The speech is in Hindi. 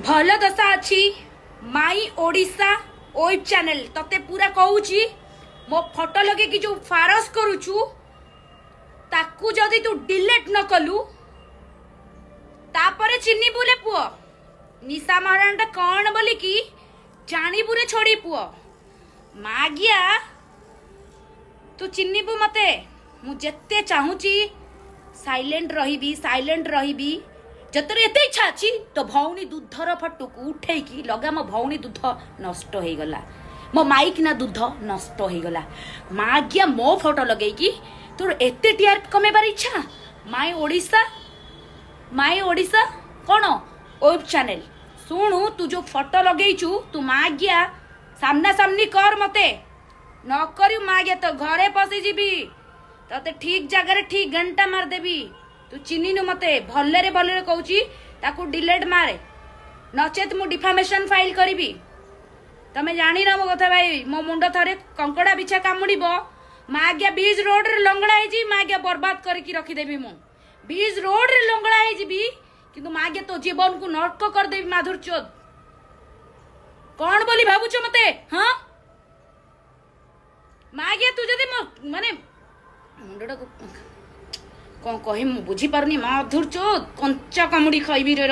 भल दशा अच्छी माई ओडिशा वेब चैनल तते पूरा कहूची मो फोटो लगे कि जो फारस करूचु ताकू जदि तू डिलीट न कलु तापरे चिन्नी बुले पुओ निशा महाराणा कौन बोली कि जानी बुरे छोड़ी पुओ मागिया तू चिन्नी बु मते मु जेते चाहूची साइलेंट रहिबी जतरे एते इच्छा अछि तो भौणी दूधर फटू को उठे की लगा मो भौणी दूध नष्ट हो गला मो माइक ना दूध नष्ट हो गला मागिया मो फोटो लगे कि तोर एते टीआर कमेबार इच्छा माई ओडिशा कौन वेब चैनल सुनु तू जो फोटो लगेचु तू मागिया सामना सामनी कर मते न करू मागिया तो घरे पसी जीबी तते ठीक जगह ठीक घंटा मार देबी तू चिन्हिनु मते भल्ले कहूची ताकू डिलीट मारे नचेत मु डिफामेशन फाइल करी तमे जानी ना मो कथा भाई मो मुंड थरे कंकड़ा बिछा कामुड़ीबो मागिया बीज रोड रे लंगड़ा है मागिया बर्बाद करके रखीदेवी मु बीज रोड रे लंगड़ा है किंतु मागिया तो जीवन को नरक कर देवी माधुर चोद कौन बोली भाबुछ मते हाँ मागिया तू जदि माने मुंडटा कौन कही बुझी पारनी माधुर चोद कंचा कामुड़ी खाइबी रे